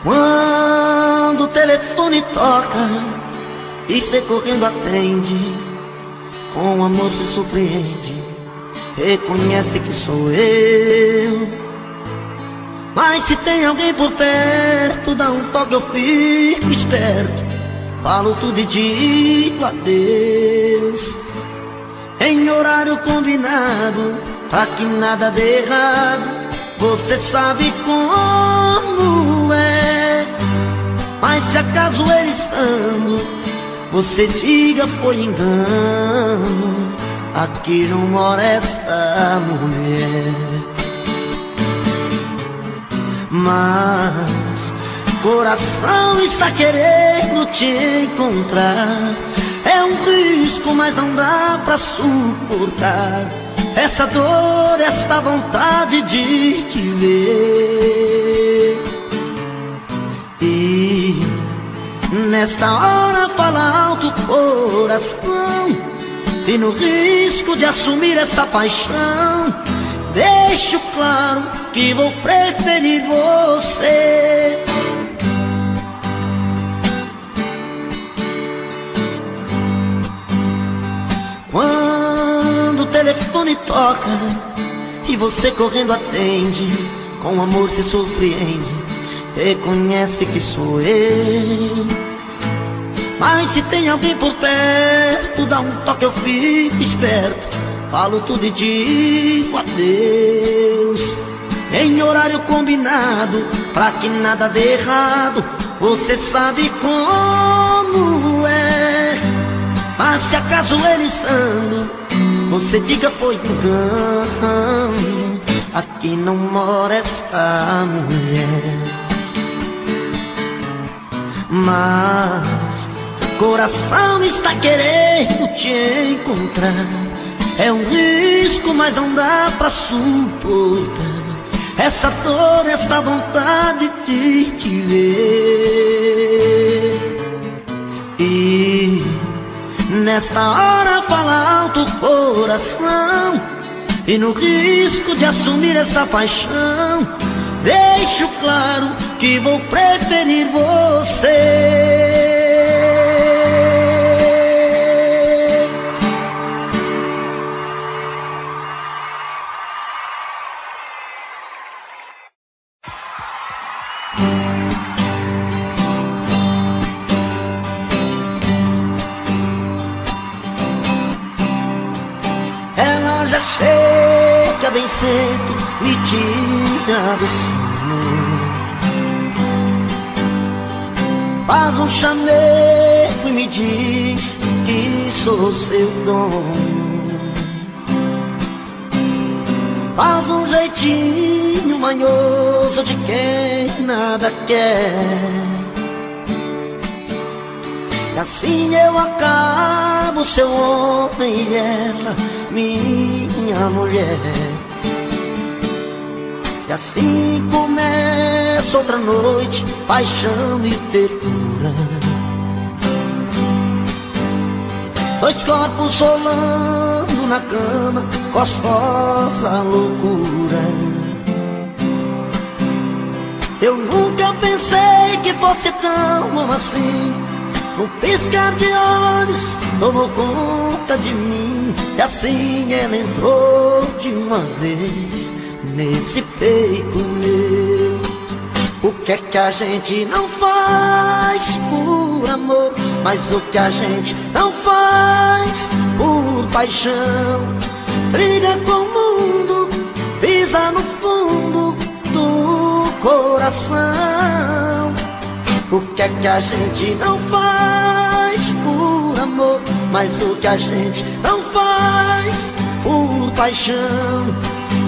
Quando o telefone toca e cê correndo atende, com amor se surpreende, reconhece que sou eu. Mas se tem alguém por perto, dá um toque, eu fico esperto, falo tudo e digo adeus, em horário combinado, pra que nada dê errado. Você sabe como é, mas se acaso ele estando, você diga foi engano, aqui não mora esta mulher. Mas coração está querendo te encontrar, é um risco, mas não dá pra suportar essa dor, esta vontade de te ver. E nesta hora fala alto o coração, e no risco de assumir essa paixão, deixo claro que vou preferir você. Quando o telefone toca e você correndo atende, com amor se surpreende, reconhece que sou eu. Mas se tem alguém por perto, dá um toque, eu fico esperto, falo tudo e digo adeus, em horário combinado, pra que nada dê errado. Você sabe como é, mas se acaso ele estando, você diga foi engano, aqui não mora esta mulher. Mas coração está querendo te encontrar, é um risco, mas não dá pra suportar essa dor, esta vontade de te ver. E nesta hora fala alto o coração, e no risco de assumir essa paixão, deixo claro que vou preferir você. Ela já chega bem cedo, me tira do sono, faz um chamego e me diz que sou seu dono. Faz um jeitinho manhoso de quem nada quer, e assim eu acabo seu homem e ela minha mulher. E assim começa outra noite, paixão e ternura, dois corpos rolando na cama, gostosa loucura. Eu nunca pensei que fosse tão bom assim, num piscar de olhos tomou conta de mim, e assim ela entrou de uma vez nesse peito meu. O que é que a gente não faz por amor, mas o que a gente não faz por paixão? Briga com o mundo, pisa no fundo do coração. O que é que a gente não faz por amor, mas o que a gente não faz por paixão?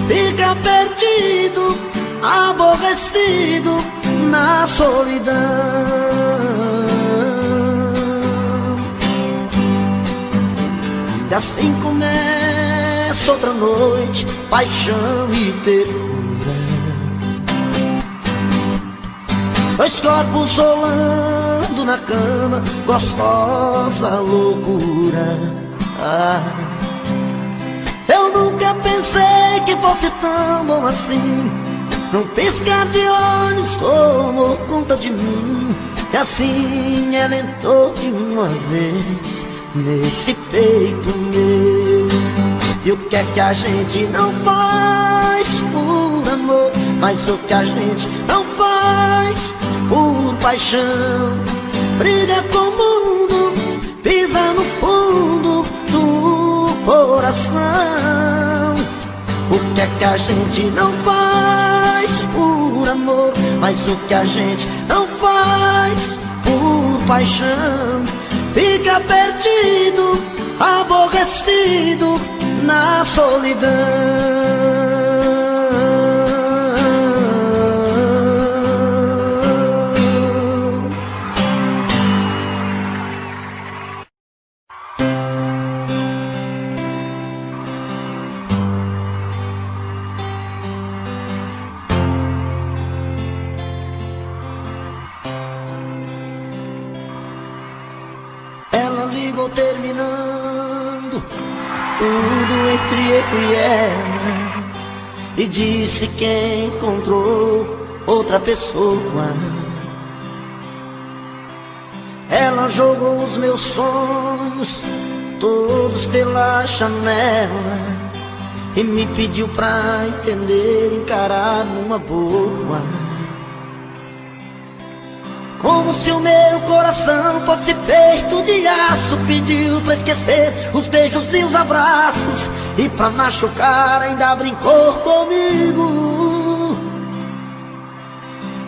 Fica perdido, aborrecido na solidão. E assim começa outra noite, paixão e ternura, dois corpos rolando na cama, gostosa loucura. Eu nunca pensei que fosse tão bom assim, Num piscar de olhos tomou conta de mim, e assim ela entrou de uma vez nesse peito meu. E o que é que a gente não faz por amor, mas o que a gente não faz por paixão? Briga com o mundo, pisa no fundo do coração. O que é que a gente não faz por amor, mas o que a gente não faz por paixão? Fica perdido, aborrecido na solidão. Ela ligou terminando tudo entre eu e ela, e disse que encontrou outra pessoa. Ela jogou os meus sonhos todos pela janela e me pediu pra entender, encarar numa boa. Como se o meu coração fosse feito de aço, pediu pra esquecer os beijos e os abraços, e pra machucar ainda brincou comigo.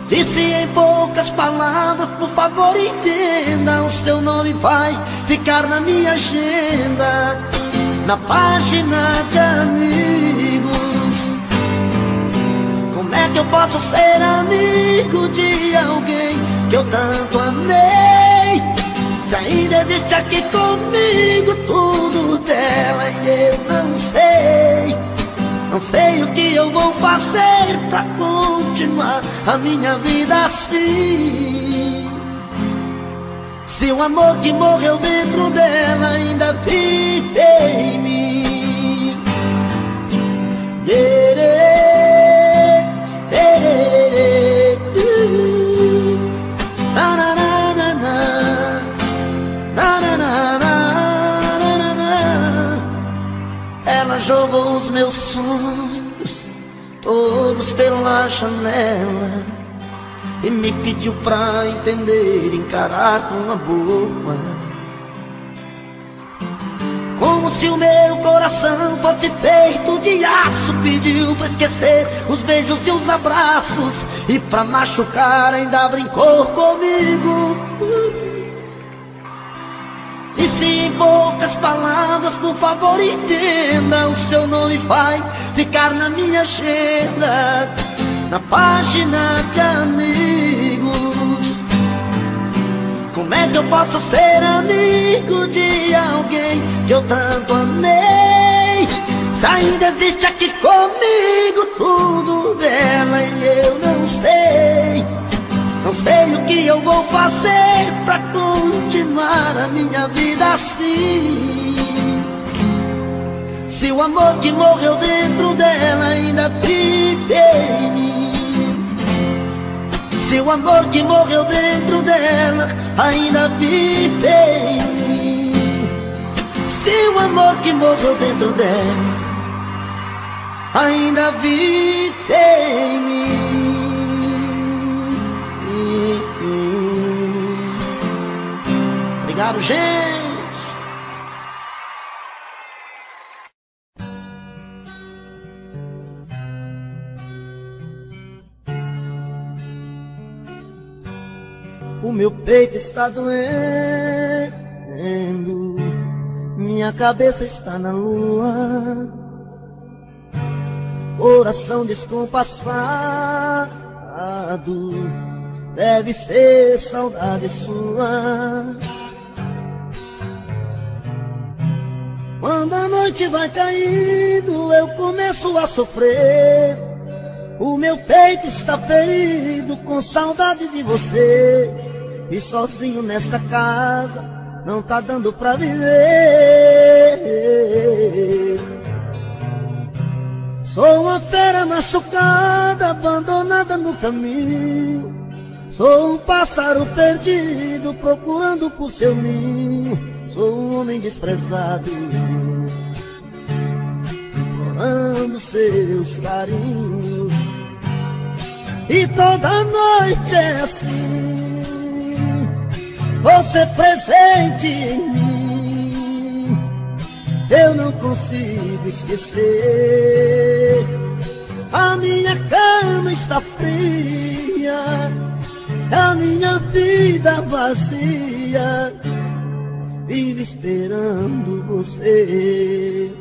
Disse em poucas palavras: por favor entenda, o seu nome vai ficar na minha agenda, na página de amigos. Como é que eu posso ser amigo de alguém que eu tanto amei, se ainda existe aqui comigo tudo dela e eu não sei? Não sei o que eu vou fazer pra continuar a minha vida assim, se o amor que morreu dentro dela ainda vive em mim. Ela jogou os meus sonhos todos pela janela e me pediu pra entender, encarar numa boa. Como se o meu coração fosse feito de aço, pediu pra esquecer os beijos e os abraços, e pra machucar ainda brincou comigo. Disse em poucas palavras: por favor entenda, o seu nome vai ficar na minha agenda, na página de amigos. Como é que eu posso ser amigo de alguém que eu tanto amei, se ainda existe aqui comigo tudo dela e eu não sei? Não sei o que eu vou fazer pra continuar a minha vida assim, se o amor que morreu dentro dela ainda vive em mim. Se o amor que morreu dentro dela ainda vive em mim. Se o amor que morreu dentro dela ainda vive em mim. Obrigado, gente. O meu peito está doendo, minha cabeça está na lua, coração descompassado, deve ser saudade sua. Quando a noite vai caindo, eu começo a sofrer. O meu peito está ferido com saudade de você, e sozinho nesta casa não tá dando pra viver. Sou uma fera machucada, abandonada no caminho. Sou um pássaro perdido, procurando por seu ninho. Sou um homem desprezado, implorando seus carinhos. E toda noite é assim, você presente em mim. Eu não consigo esquecer. A minha cama está fria, a minha vida vazia, vive esperando você.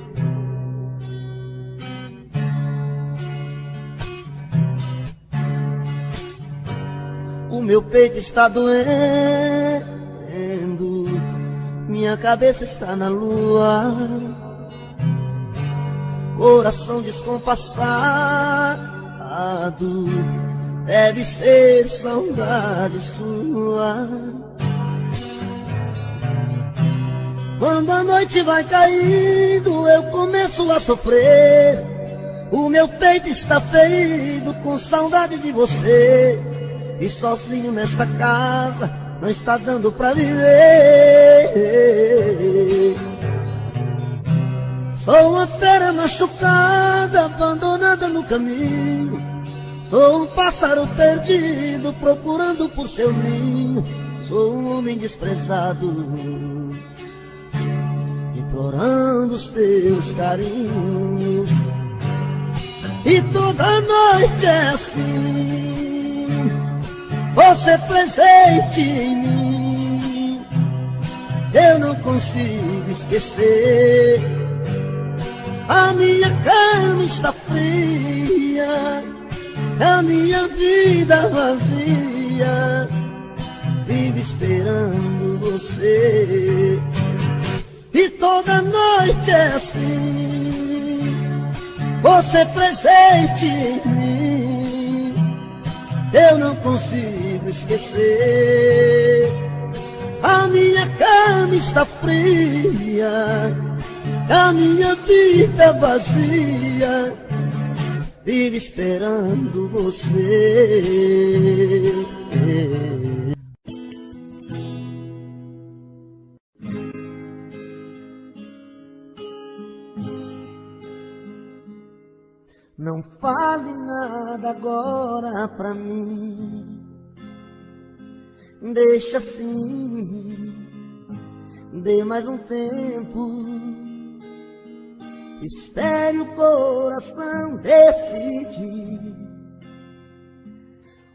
O meu peito está doendo, minha cabeça está na lua, coração descompassado, deve ser saudade sua. Quando a noite vai caindo, eu começo a sofrer. O meu peito está ferido com saudade de você. E sozinho nesta casa não está dando pra viver. Sou uma fera machucada, abandonada no caminho. Sou um pássaro perdido, procurando por seu ninho. Sou um homem desprezado, implorando os teus carinhos. E toda noite é assim, você presente em mim. Eu não consigo esquecer. A minha cama está fria, a minha vida vazia, vive esperando você. E toda noite é assim, você presente em mim. Eu não consigo esquecer. A minha cama está fria, a minha vida vazia, vive esperando você. Não fale nada agora pra mim, deixa assim, dê mais um tempo, espere o coração decidir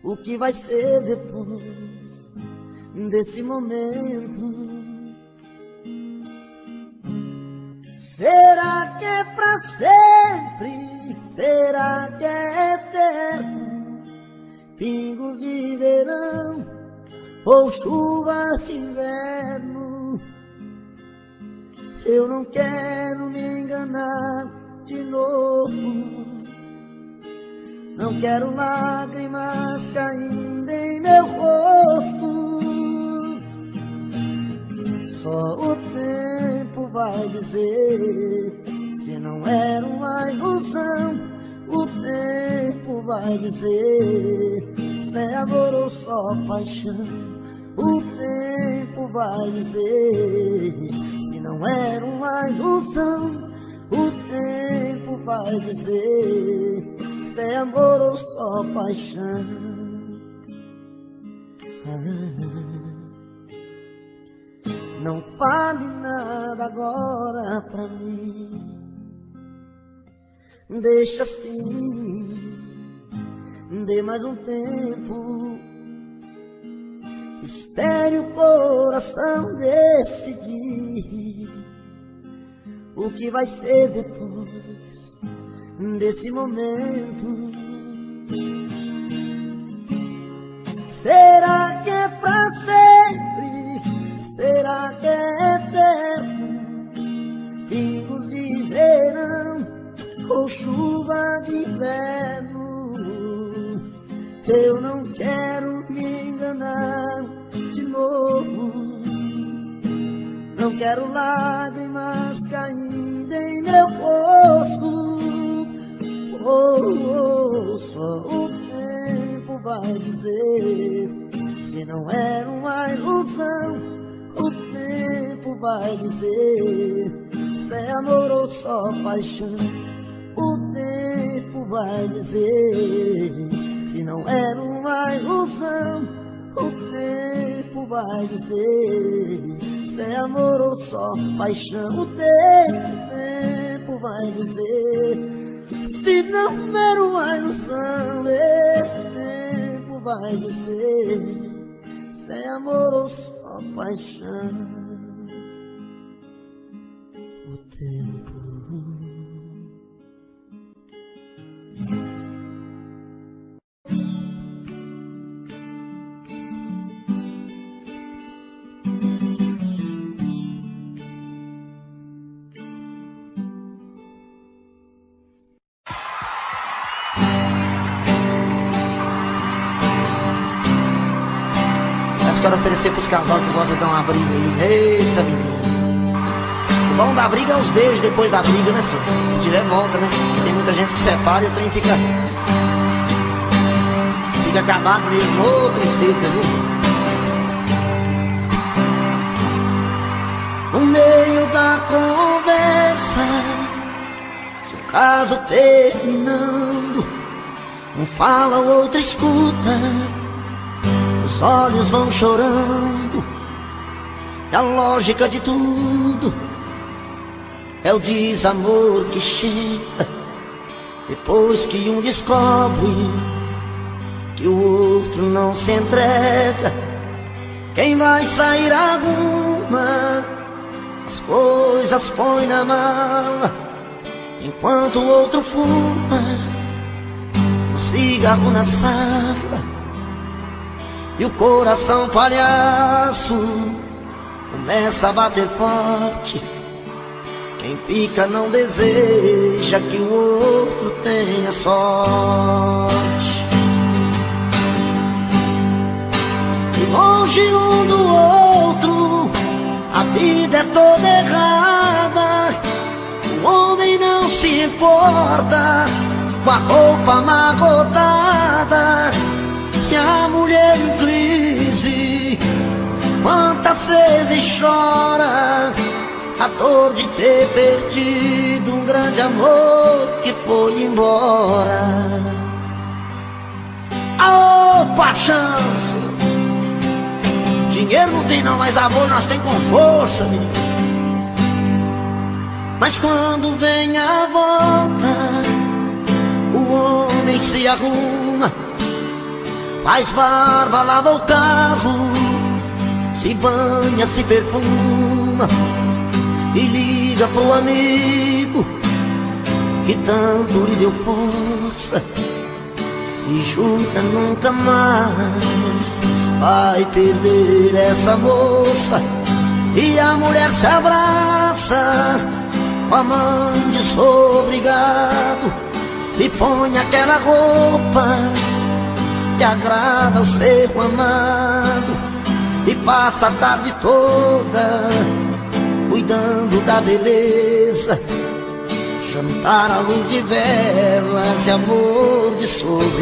o que vai ser depois desse momento. Será que é pra sempre? Será que é eterno? Pingos de verão ou chuvas de inverno? Eu não quero me enganar de novo. Não quero lágrimas caindo em meu rosto. Só o tempo vai dizer se não era uma ilusão. O tempo vai dizer se é amor ou só paixão. O tempo vai dizer se não era uma ilusão. O tempo vai dizer se é amor ou só paixão. Não fale nada agora pra mim, deixa assim, dê mais um tempo, espere o coração decidir o que vai ser depois desse momento. Será que é pra sempre? Será que é eterno? Pingos de verão ou chuva de inverno? Eu não quero me enganar de novo. Não quero lágrimas caindo em meu rosto. Só o tempo vai dizer se não era uma ilusão. O tempo vai dizer se é amor ou só paixão. O tempo vai dizer se não era uma ilusão. O tempo vai dizer se é amor ou só paixão. O tempo vai dizer se não era uma ilusão. Esse tempo vai dizer se é amor ou só paixão. O tempo. Quero oferecer pros casal que gostam de dar uma briga aí. Eita, menino. O bom da briga é os beijos depois da briga, né, senhor? Se tiver, volta, né? Porque tem muita gente que separa e o trem fica acabado mesmo. Ô, tristeza, viu? No meio da conversa, se o caso terminando, um fala, o outro escuta. Os olhos vão chorando. E a lógica de tudo é o desamor que chega depois que um descobre que o outro não se entrega. Quem vai sair arruma as coisas, põe na mala, enquanto o outro fuma um cigarro na sala. E o coração palhaço começa a bater forte. Quem fica não deseja que o outro tenha sorte. E longe um do outro, a vida é toda errada. O homem não se importa com a roupa amarrotada. E a mulher em crise, quantas vezes chora a dor de ter perdido um grande amor que foi embora. Aô, paixão! Dinheiro não tem não, mas amor nós tem com força, menino. Mas quando vem a volta, o homem se arruma, faz barba, lava o carro, se banha, se perfuma e liga pro amigo que tanto lhe deu força e jura nunca mais vai perder essa moça. E a mulher se abraça com a mãe de sou obrigado e põe aquela roupa que agrada ao ser amado e passa a tarde toda cuidando da beleza, jantar à luz de velas e amor de sobremesa.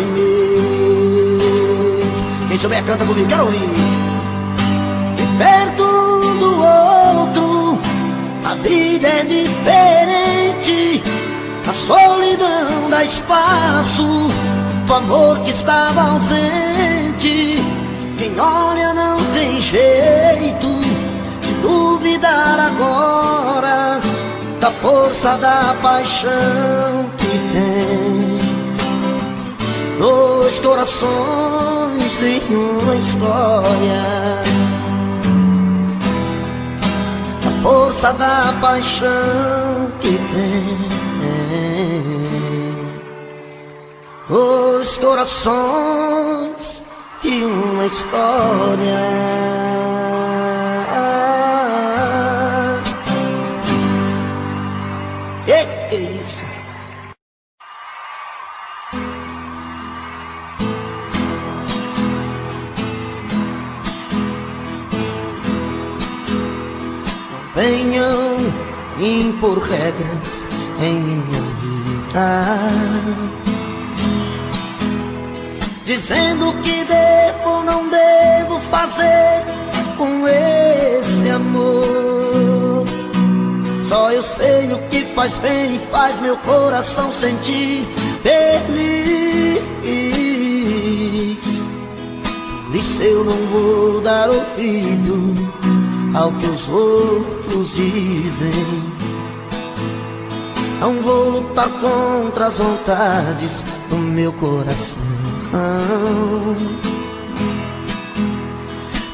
Quem souber canta comigo, quero ouvir. E perto do outro a vida é diferente, a solidão dá espaço pro amor que estava ausente. Quem olha não tem jeito de duvidar agora da força da paixão que tem. Dois corações em uma história, a força da paixão que tem. Dois corações e uma história. Que é isso? Não venham impor regras em minha vida. voltar, dizendo que devo ou não devo fazer com esse amor. Só eu sei o que faz bem e faz meu coração sentir feliz. Por isso eu não vou dar ouvido ao que os outros dizem. Não vou lutar contra as vontades do meu coração,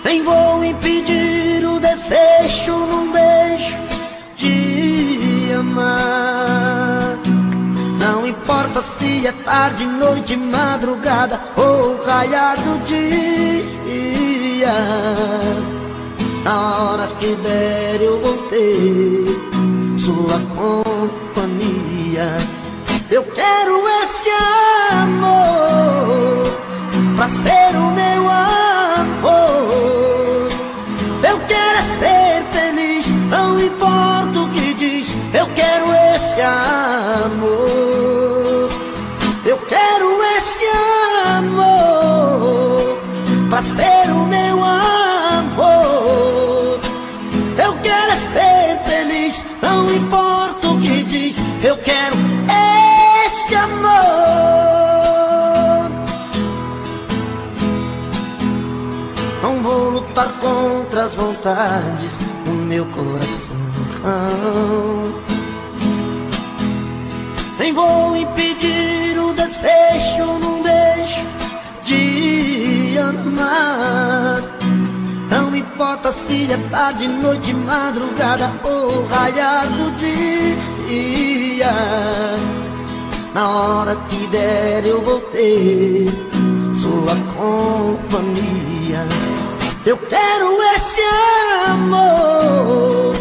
nem vou impedir o desejo num beijo de amar. Não importa se é tarde, noite, madrugada ou raiar do dia, na hora que der eu vou ter sua companhia. Eu quero esse amor pra ser o meu amor. Eu quero é ser feliz, não importa o que diz. Eu quero esse amor. Eu quero esse amor pra ser o meu amor. Eu quero é ser feliz, não importa o que diz. Eu quero esse amor. Não vou lutar contra as vontades do meu coração, nem vou impedir o desejo num beijo de amar. Não importa se é tarde, noite, madrugada ou raiar do dia, na hora que der eu vou ter sua companhia. Eu quero esse amor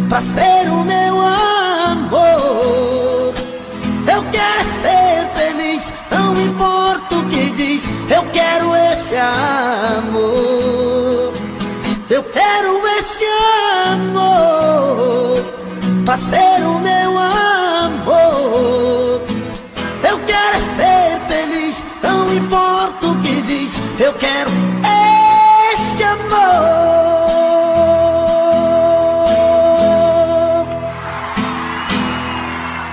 pra ser o meu amor. Eu quero ser feliz, não importa o que diz. Eu quero esse amor. Eu quero esse amor pra ser o meu amor. Eu quero ser feliz, não importa o que diz. Eu quero esse amor.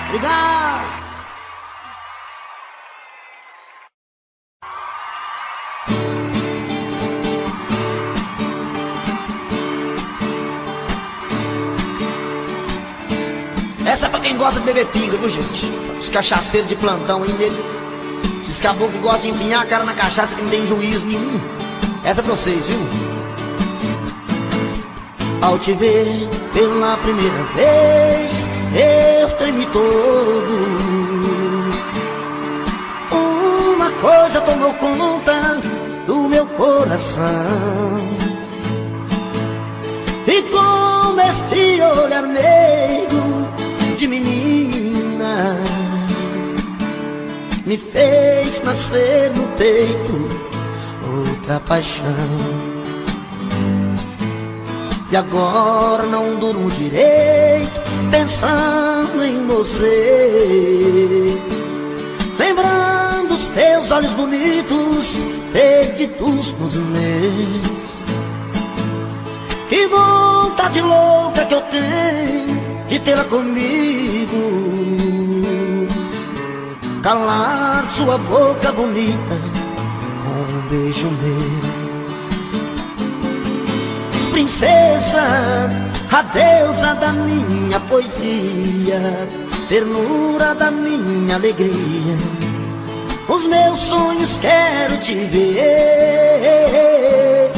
Obrigado. Essa é pra quem gosta de beber pinga, viu, gente? Os cachaceiros de plantão aí, nego. Esses caboclos que gostam de empenhar a cara na cachaça que não tem juízo nenhum. Essa é pra vocês, viu? Ao te ver pela primeira vez, eu tremi todo. Uma coisa tomou conta do meu coração, e com esse olhar meigo de menina me fez nascer no peito outra paixão. E agora não durmo direito pensando em você, lembrando os teus olhos bonitos perdidos nos meus. Que vontade louca que eu tenho de tê-la comigo, calar sua boca bonita com um beijo meu. Princesa, a deusa da minha poesia, ternura da minha alegria, os meus sonhos quero te ver.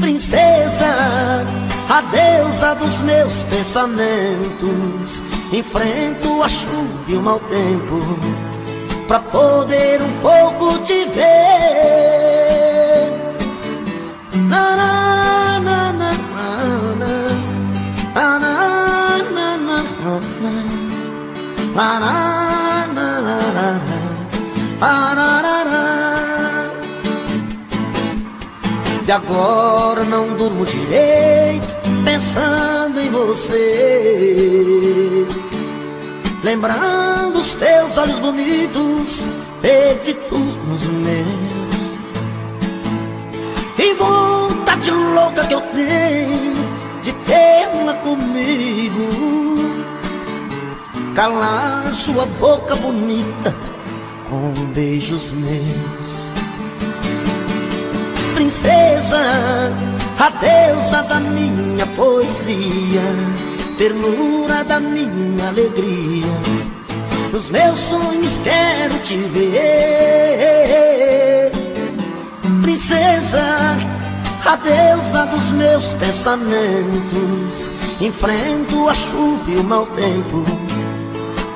Princesa, a deusa dos meus pensamentos, enfrento a chuva e o mau tempo pra poder um pouco te ver. Na, na, na, na, na, na, na, na, na, na, na, na. E agora não durmo direito pensando em você, lembrando os teus olhos bonitos, perdidos nos meus. E vontade louca que eu tenho de tê-la comigo, calar sua boca bonita com beijos meus. Princesa, a deusa da minha poesia, ternura da minha alegria, nos meus sonhos quero te ver. Princesa, a deusa dos meus pensamentos, enfrento a chuva e o mau tempo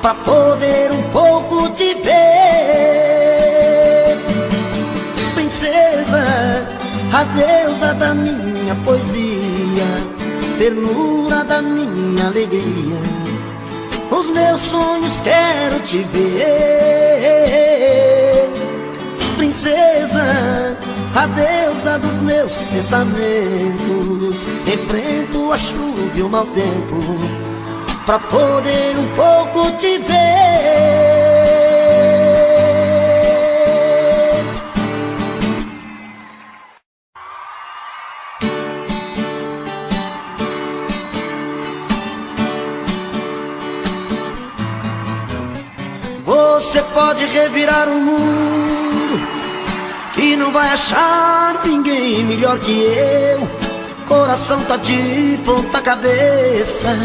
pra poder um pouco te ver. Princesa, a deusa da minha poesia, ternura da minha alegria, os meus sonhos quero te ver. Princesa, a deusa dos meus pensamentos, enfrento a chuva e o mau tempo pra poder um pouco te ver. Você pode revirar o mundo, que não vai achar ninguém melhor que eu. Coração tá de ponta cabeça,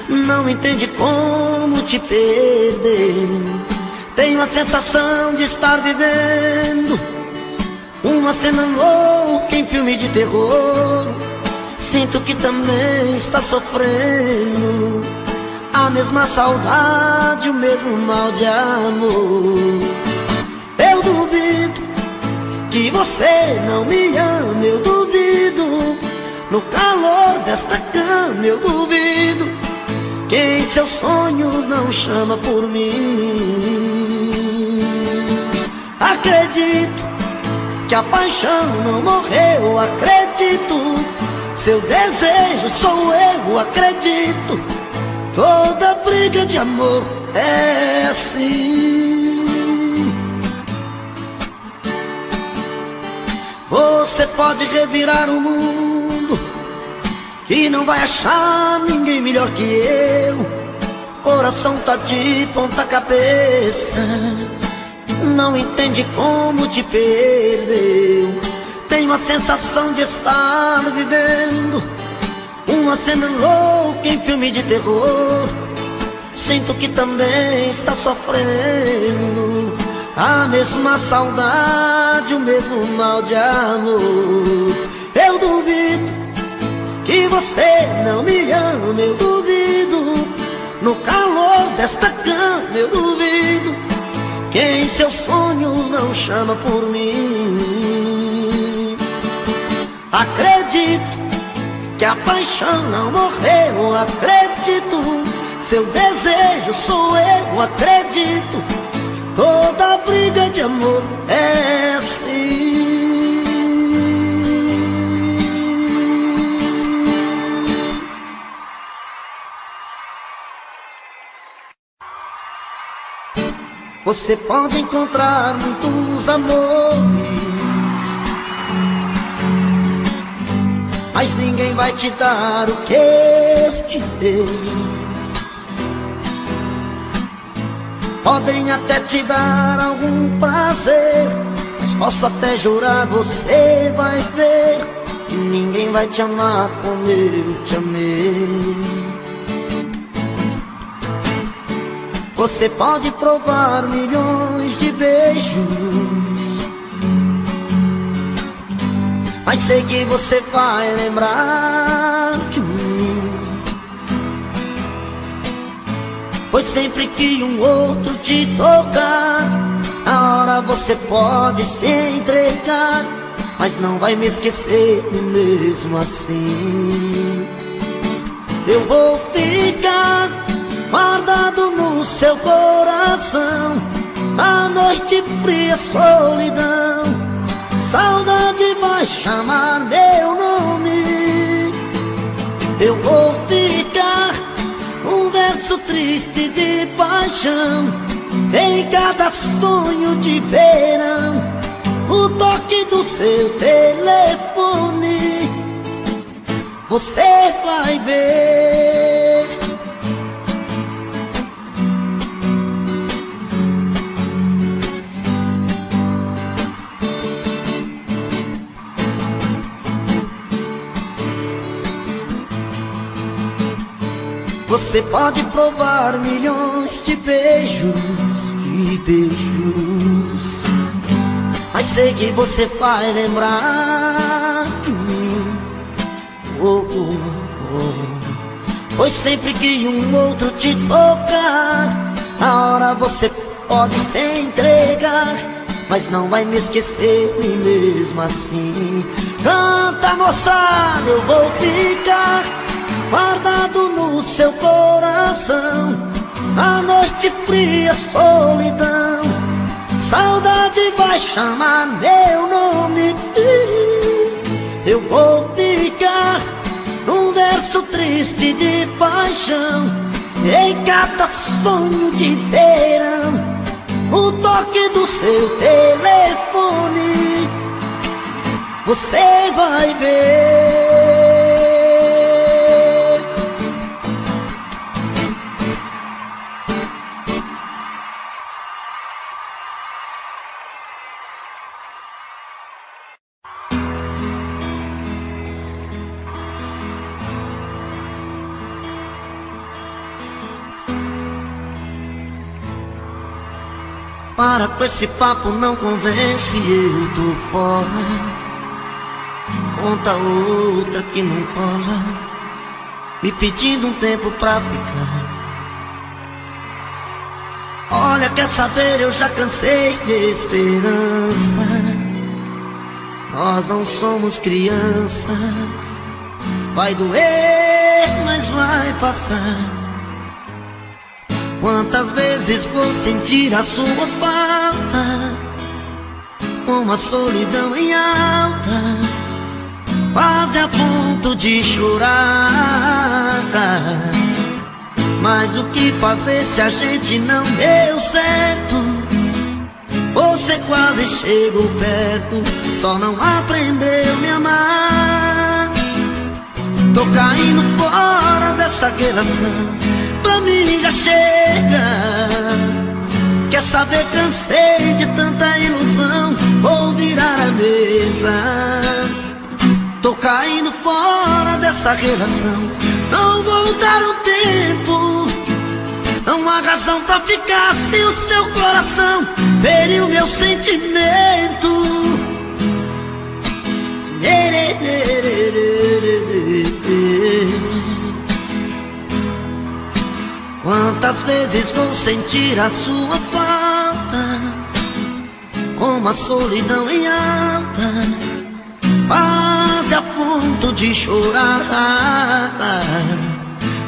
não entende como te perder. Tenho a sensação de estar vivendo uma cena louca em filme de terror. Sinto que também está sofrendo a mesma saudade, o mesmo mal de amor. Eu duvido que você não me ama, eu duvido. No calor desta cama eu duvido que em seus sonhos não chama por mim. Acredito que a paixão não morreu, acredito. Seu desejo sou eu, acredito. Toda briga de amor é assim. Você pode revirar o mundo, que não vai achar ninguém melhor que eu. Coração tá de ponta cabeça, não entende como te perdeu. Tenho a sensação de estar vivendo uma cena louca em filme de terror. Sinto que também está sofrendo a mesma saudade, o mesmo mal de amor. Eu duvido que você não me ama, eu duvido. No calor desta cama eu duvido que em seus sonhos não chama por mim. Acredito que a paixão não morreu, acredito. Seu desejo sou eu, acredito. Toda briga de amor é assim. Você pode encontrar muitos amores, mas ninguém vai te dar o que eu te dei. Podem até te dar algum prazer, mas posso até jurar, você vai ver que ninguém vai te amar como eu te amei. Você pode provar milhões de beijos, mas sei que você vai lembrar de mim. Pois sempre que um outro te tocar, na hora você pode se entregar, mas não vai me esquecer mesmo assim. Eu vou ficar guardado no seu coração, na noite fria, solidão. Saudade vai chamar meu nome. Eu vou ficar um verso verso triste de paixão, em cada sonho de verão, o toque do seu telefone, você vai ver. Você pode provar milhões de beijos, mas sei que você vai lembrar de mim. Pois sempre que um outro te tocar, a hora você pode se entregar, mas não vai me esquecer nem mesmo assim. Canta, moçada, eu vou ficar guardado no seu coração, a noite fria, solidão, saudade vai chamar meu nome. Eu vou ficar num verso triste de paixão, em cada sonho de verão, o toque do seu telefone, você vai ver. Para com esse papo, não convence, eu tô fora. Conta outra que não cola, me pedindo um tempo pra ficar. Olha, quer saber, eu já cansei de esperança. Nós não somos crianças, vai doer, mas vai passar. Quantas vezes vou sentir a sua falta, com a solidão em alta, quase a ponto de chorar. Mas o que fazer se a gente não deu certo? Você quase chegou perto, só não aprendeu a me amar. Tô caindo fora dessa relação, pra mim já chega. Quer saber, cansei de tanta ilusão, vou virar a mesa. Tô caindo fora dessa relação, não vou dar o tempo. Não há razão pra ficar se o seu coração feriu meu sentimento. Quantas vezes vou sentir a sua falta, com a solidão em alta, quase a ponto de chorar.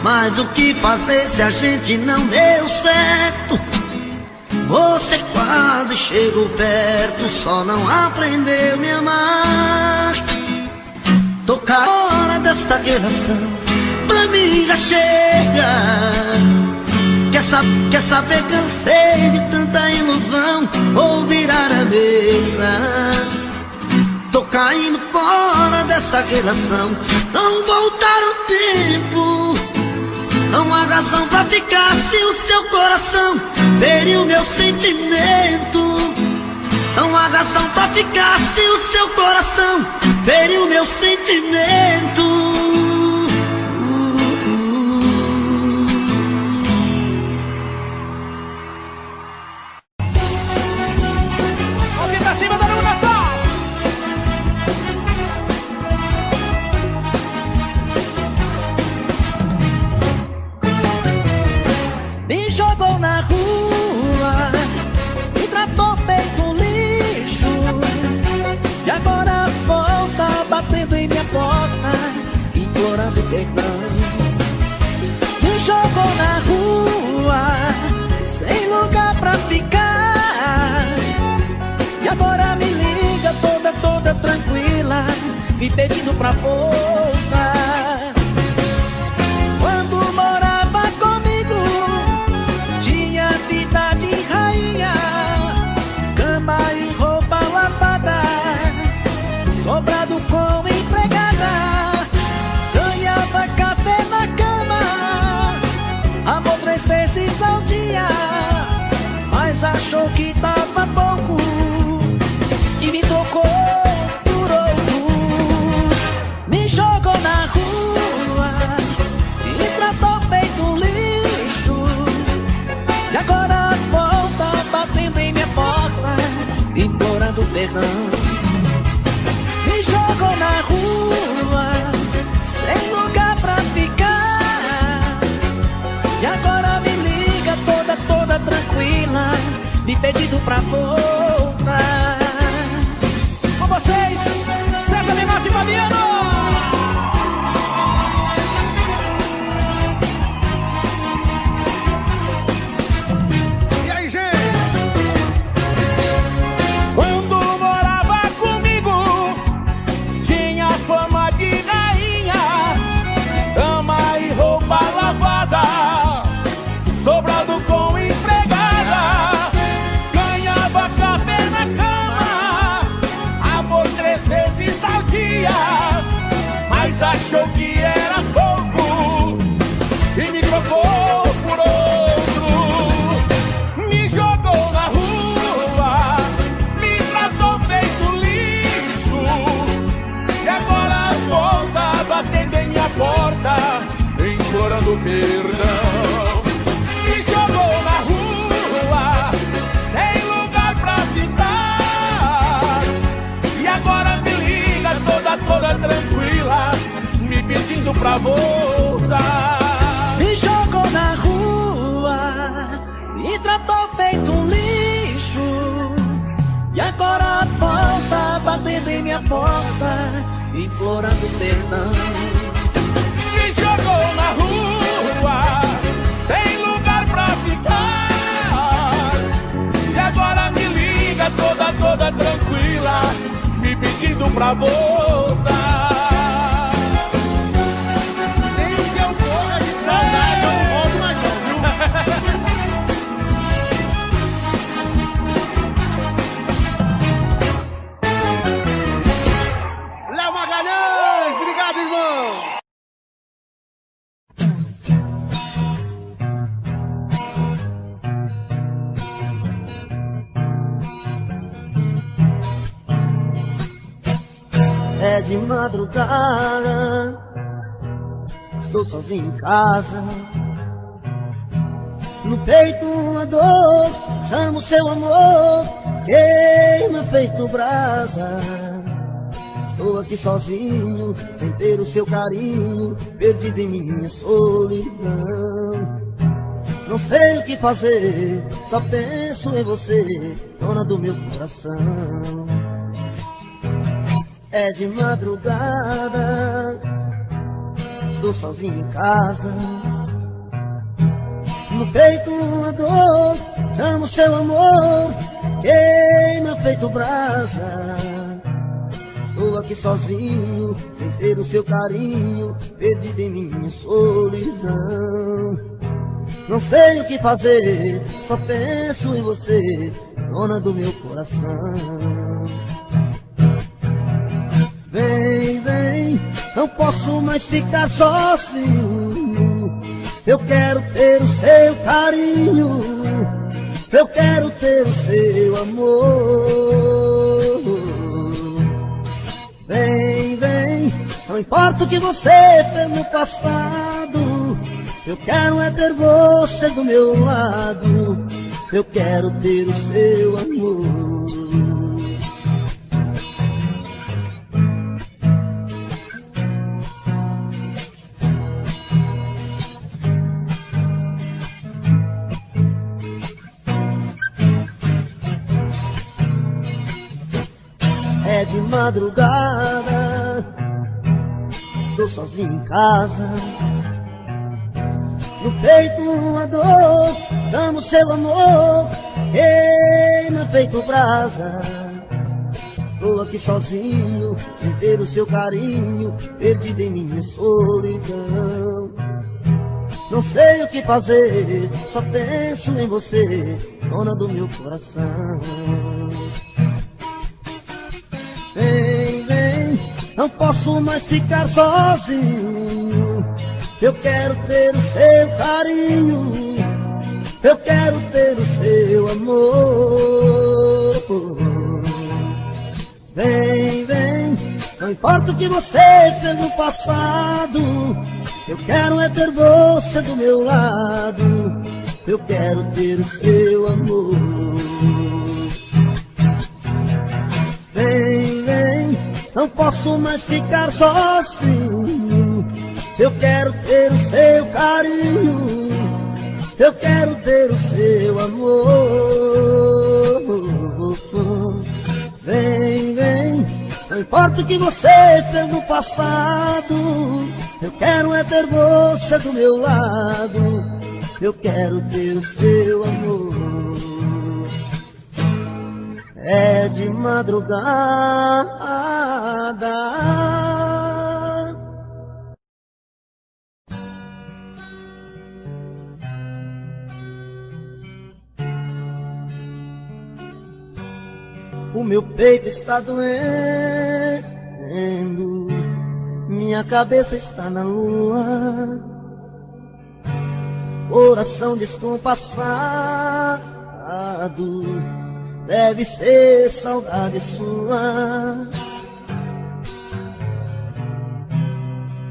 Mas o que fazer se a gente não deu certo? Você quase chegou perto, só não aprendeu a me amar. Tô com a hora desta relação, pra mim já chega. Quer saber, cansei de tanta ilusão, vou virar a mesa. Tô caindo fora dessa relação, não vou dar o tempo. Não há razão pra ficar se o seu coração feriu meu sentimento. Não há razão pra ficar se o seu coração feriu meu sentimento. Me jogou na rua, me tratou feito lixo, e agora volta batendo em minha porta, implorando perdão. Me jogou na rua, sem lugar pra ficar, e agora me liga toda tranquila, me pedindo pra voltar. Quando morava comigo implorando perdão. Me jogou na rua, sem lugar pra ficar, e agora me liga toda tranquila, me pedindo pra voltar. Com vocês, César Menotti e Fabiano. Sobrado com empregada, ganhava café na cama, amor 3 vezes ao dia, mas achou que era pouco e me trocou por outro. Me jogou na rua, me tratou feito lixo, e agora volta batendo em minha porta, implorando perdão. Toda tranquila, me pedindo pra voltar. Me jogou na rua, me tratou feito um lixo, e agora volta batendo em minha porta, implorando perdão. Me jogou na rua, sem lugar pra ficar, e agora me liga toda tranquila, me pedindo pra voltar. Nem que eu morra de saudade, eu não volto mais não, viu? Léo Magalhães, obrigado, irmão! É de madrugada, estou sozinho em casa. No peito uma dor, chamo seu amor, queima feito brasa. Estou aqui sozinho, sem ter o seu carinho, perdido em minha solidão. Não sei o que fazer, só penso em você, dona do meu coração. É de madrugada, estou sozinho em casa. No peito uma dor, amo seu amor, queima feito brasa. Estou aqui sozinho, sem ter o seu carinho, perdido em minha solidão. Não sei o que fazer, só penso em você, dona do meu coração. Vem, vem, não posso mais ficar sozinho. Eu quero ter o seu carinho, eu quero ter o seu amor. Vem, vem, não importa o que você fez no passado, eu quero é ter você do meu lado, eu quero ter o seu amor. É de madrugada, estou sozinho em casa. No peito uma dor, amo seu amor, queima feito brasa. Estou aqui sozinho, sem ter o seu carinho, perdido em minha solidão. Não sei o que fazer, só penso em você, dona do meu coração. Vem, vem, não posso mais ficar sozinho. Eu quero ter o seu carinho, eu quero ter o seu amor. Vem, vem, não importa o que você fez no passado, eu quero é ter você do meu lado, eu quero ter o seu amor. não posso mais ficar sozinho. Eu quero ter o seu carinho, eu quero ter o seu amor. Vem, vem, não importa o que você fez no passado, eu quero é ter você do meu lado, eu quero ter o seu amor. É de madrugada, o meu peito está doendo, minha cabeça está na lua, coração descompassado, deve ser saudade sua.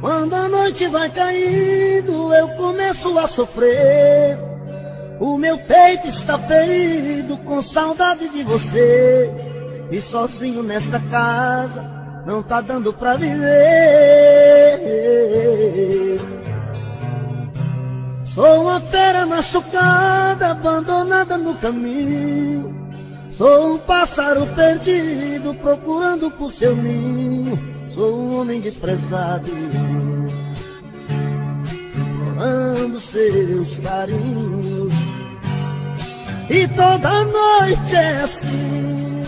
Quando a noite vai caindo, eu começo a sofrer. O meu peito está ferido com saudade de você. E sozinho nesta casa não tá dando pra viver. Sou uma fera machucada, abandonada no caminho. Sou um pássaro perdido, procurando por seu ninho. Sou um homem desprezado, implorando seus carinhos. E toda noite é assim,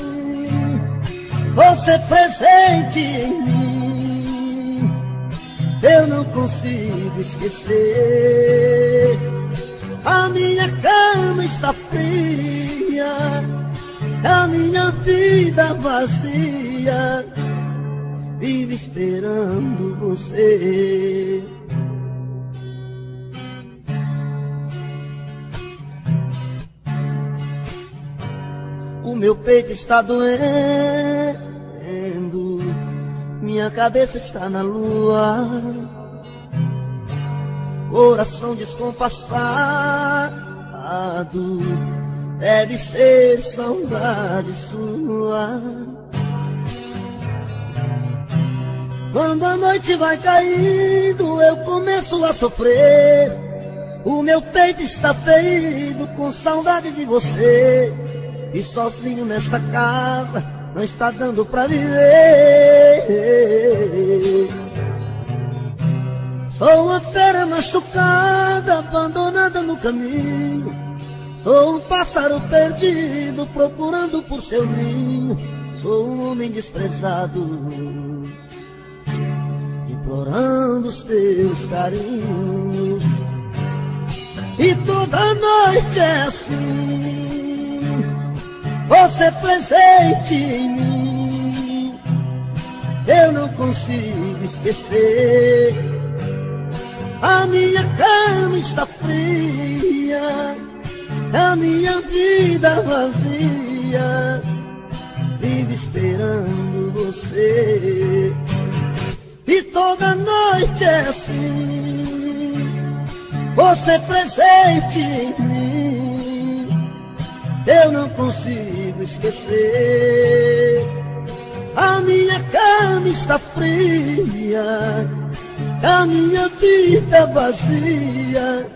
você presente em mim. Eu não consigo esquecer. A minha cama está fria, a minha vida vazia, vive esperando você. O meu peito está doendo, minha cabeça está na lua, coração descompassado, deve ser saudade sua. Quando a noite vai caindo, eu começo a sofrer. O meu peito está ferido com saudade de você. E sozinho nesta casa não está dando pra viver. Sou uma fera machucada, abandonada no caminho. Sou um pássaro perdido, procurando por seu ninho. Sou um homem desprezado, implorando os teus carinhos. E toda noite é assim, você presente em mim. Eu não consigo esquecer. A minha cama está fria, a minha vida vazia, vive esperando você. E toda noite é assim, você presente em mim. Eu não consigo esquecer. A minha cama está fria, a minha vida vazia,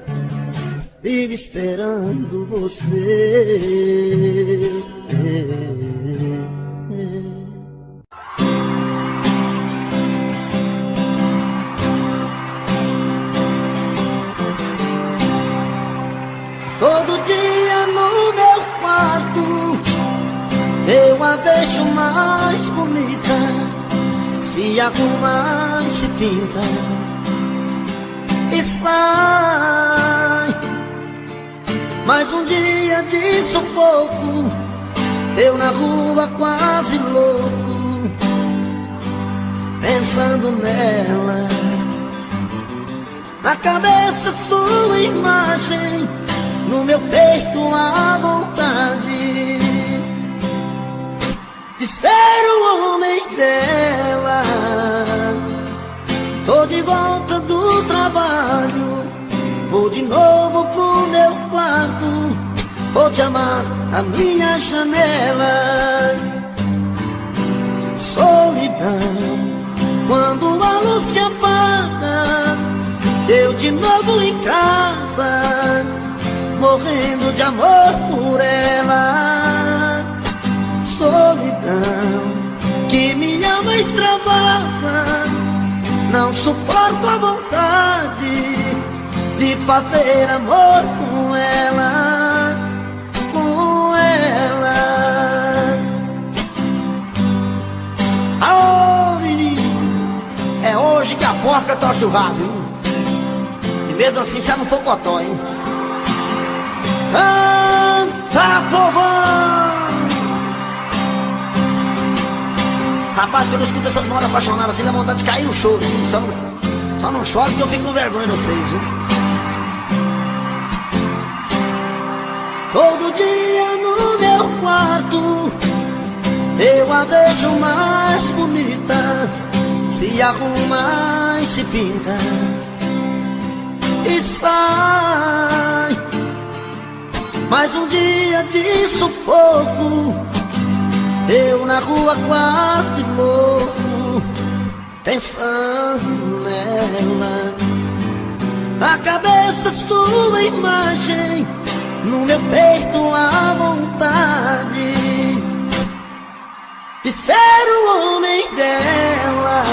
vive esperando você. Todo dia no meu quarto eu a vejo mais bonita, se arruma e se pinta e sai. Mais um dia de sufoco, eu na rua quase louco, pensando nela. Na cabeça sua imagem, no meu peito a vontade de ser o homem dela. Tô de volta do trabalho, vou de novo pro meu quarto, vou te amar na minha janela. Solidão eu de novo em casa, morrendo de amor por ela. Solidão que minha alma extravasa, não suporto a vontade de fazer amor com ela, com ela. Aô, menino, é hoje que a porca torce o rabo, hein? E mesmo assim já não for cotó, hein? Canta, povão! Rapaz, quando eu escuto essas modas apaixonadas assim, dá vontade de cair no choro, viu? Só não choro porque eu fico com vergonha de vocês, viu? Todo dia no meu quarto eu a vejo mais bonita, se arruma e se pinta e sai. Mais um dia de sufoco, eu na rua quase louco, pensando nela. Na cabeça sua imagem, no meu peito a vontade de ser o homem dela.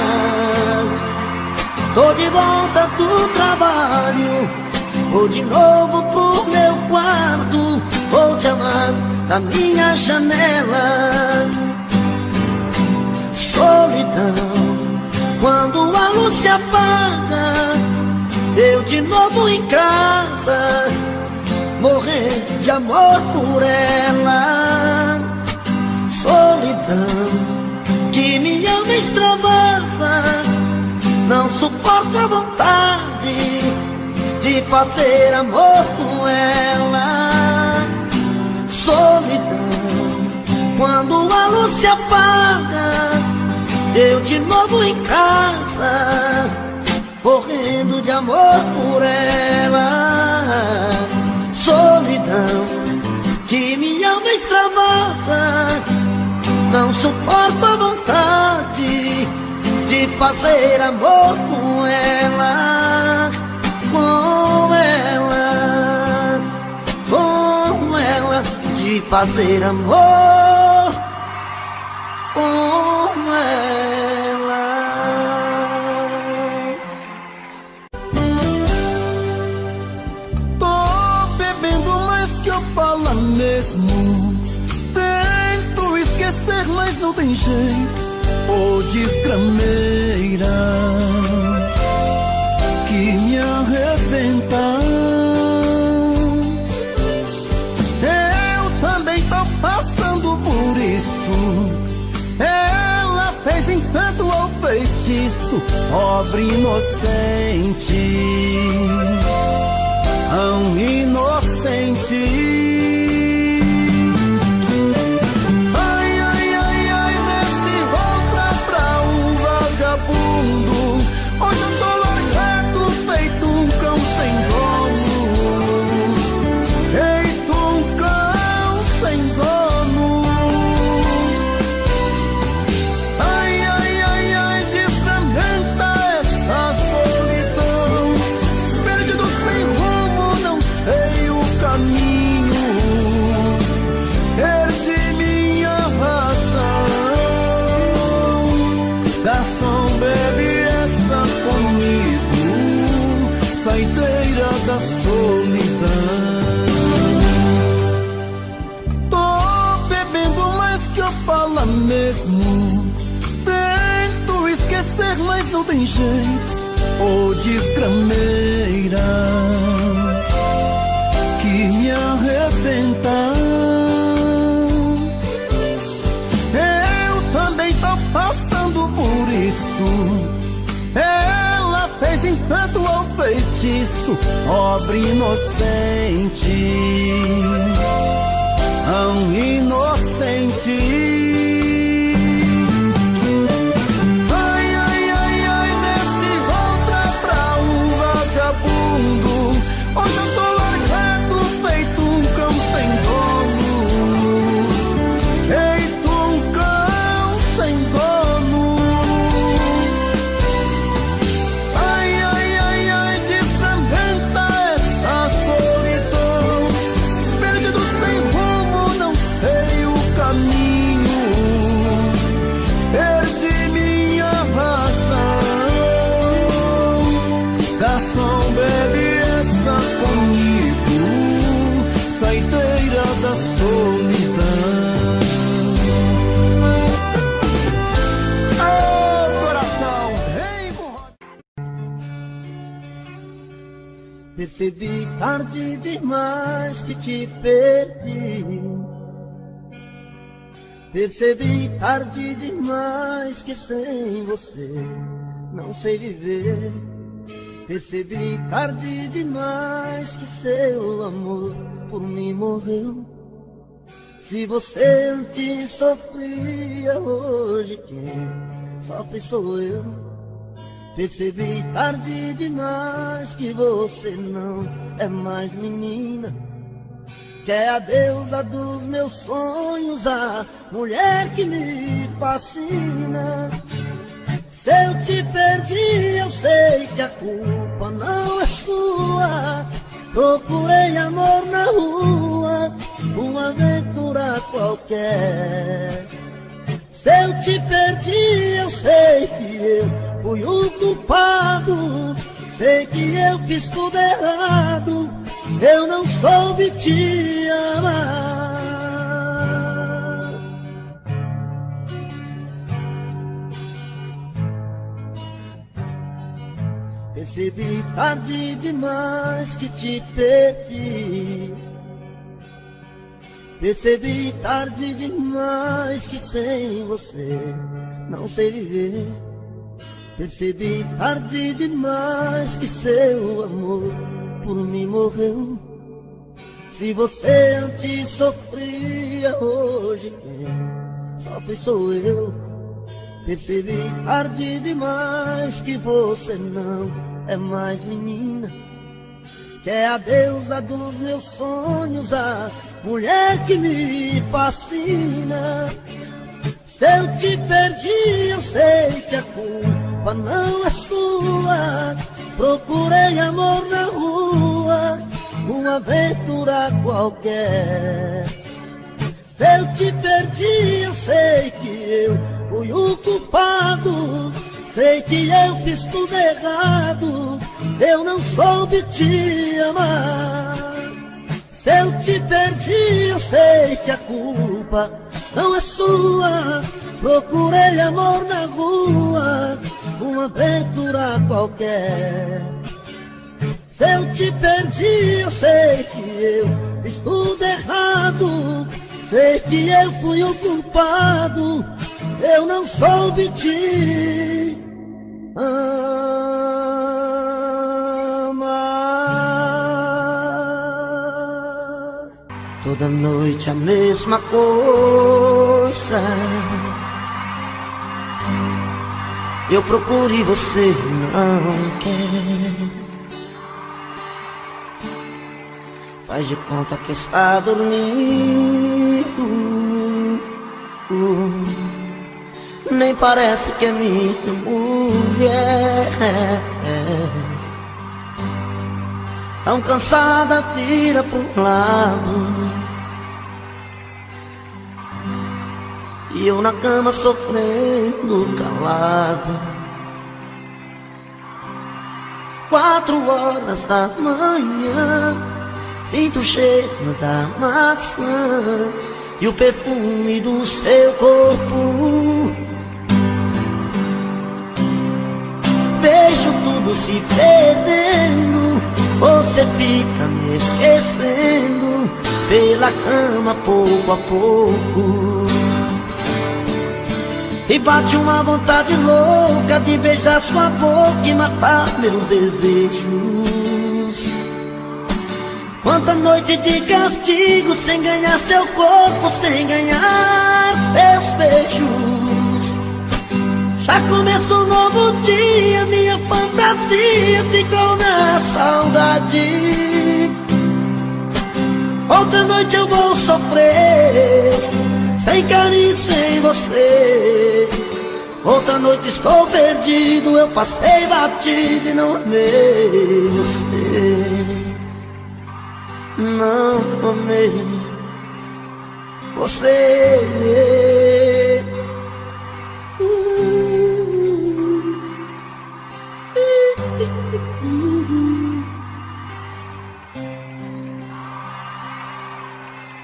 Tô de volta do trabalho, vou de novo pro meu quarto, vou te amar da minha janela. Solidão, quando a luz se apaga, eu de novo em casa, morrer de amor por ela. Solidão que minha alma extravasa, não suporto a vontade de fazer amor com ela. Solidão, quando a luz se apaga, eu de novo em casa, morrendo de amor por ela. Solidão que minha alma extravasa, não suporto a vontade de fazer amor com ela, com ela, com ela, de fazer amor com ela. Tô bebendo mais que eu falo mesmo, tento esquecer, mas não tem jeito. Ô desgrameira que me arrebenta, eu também tô passando por isso. Ela fez encanto ou feitiço, pobre inocente, tão inocente. Hoje eu tô largado, feito um cão sem dono, feito um cão sem dono. Ai, ai, ai, ai, desgramenta essa solidão, perdido sem rumo, não sei o caminho, perdi minha razão. Garçom, bebe comigo, saideira da solidão. Tô bebendo mais que eu falo mesmo, tento esquecer, mas não tem jeito. Ô desgrameira que me arrebenta, eu também tô passando por isso. Ela fez encanto ou feitiço, pobre inocente, tão inocente. Ai, ai, ai, ai, desse outra pra um vagabundo. Hoje eu tô largado, feito um cão sem dono, feito um cão sem dono. Ai, ai, ai, ai, Percebi tarde demais que te perdi. Percebi tarde demais que sem você não sei viver. Percebi tarde demais que seu amor por mim morreu. Se você antes sofria, hoje quem sofre sou eu. Percebi tarde demais que você não é mais menina, que é a deusa dos meus sonhos, a mulher que me fascina. Se eu te perdi, eu sei que a culpa não é sua. Procurei amor na rua, uma aventura qualquer. Se eu te perdi, eu sei que eu fui o culpado. Sei que eu fiz tudo errado, eu não soube te amar. Percebi tarde demais que te perdi. Percebi tarde demais que sem você não sei viver. Percebi tarde demais que seu amor por mim morreu. Se você antes sofria, hoje quem sofre sou eu. Percebi tarde demais que você não é mais menina, que é a deusa dos meus sonhos, a mulher que me fascina. Se eu te perdi, eu sei que a culpa não é sua. Procurei amor na rua, uma aventura qualquer. Se eu te perdi, eu sei que eu fui o culpado. Sei que eu fiz tudo errado, eu não soube te amar. Se eu te perdi, eu sei que a culpa não é sua. Procurei amor na rua, uma aventura qualquer. Se eu te perdi, eu sei que eu fiz tudo errado. Sei que eu fui o culpado, eu não soube te amar. Toda noite a mesma coisa, eu procuro e você não quer. Faz de conta que está dormindo, nem parece que é minha mulher. Tão cansada, vira pro lado, e eu na cama sofrendo calado. 4 horas da manhã, sinto o cheiro da maçã e o perfume do seu corpo. Vejo tudo se perdendo, você fica me esquecendo pela cama pouco a pouco. E bate uma vontade louca de beijar sua boca e matar meus desejos. Quanta noite de castigo sem ganhar seu corpo, sem ganhar seus beijos. Já começou um novo dia, minha fantasia ficou na saudade. Outra noite eu vou sofrer, sem carinho, sem você. Outra noite estou perdido, eu passei batido e não amei você. Não amei você.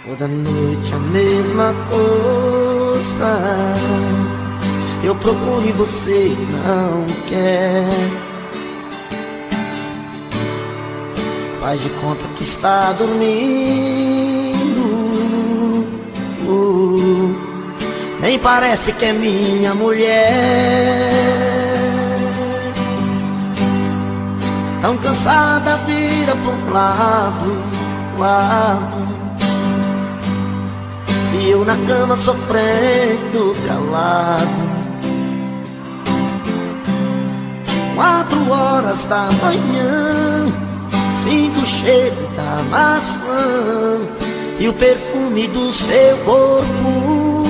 Toda noite a mesma coisa, eu procuro e você não quer. faz de conta que está dormindo. Nem parece que é minha mulher. Tão cansada vira pro lado. E eu na cama sofrendo calado. 4 horas da manhã, sinto o cheiro da maçã e o perfume do seu corpo.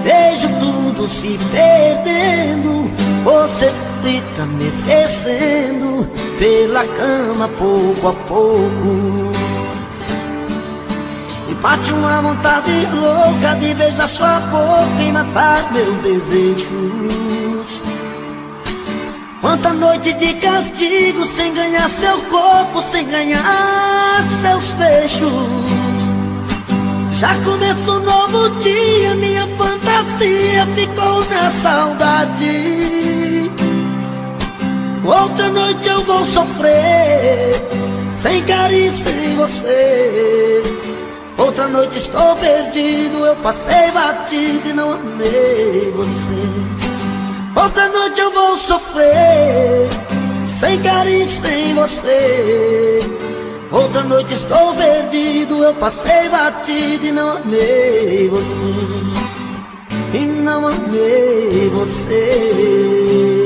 Vejo tudo se perdendo, você fica me esquecendo pela cama pouco a pouco. E bate uma vontade louca de beijar sua boca e matar meus desejos. Quanta noite de castigo sem ganhar seu corpo, sem ganhar seus beijos. Já começou um novo dia, minha fantasia ficou na saudade. Outra noite eu vou sofrer, sem carinho, sem você. Outra noite estou perdido, eu passei batido e não amei você. Outra noite eu vou sofrer, sem carinho, sem você. Outra noite estou perdido, eu passei batido e não amei você. E não amei você.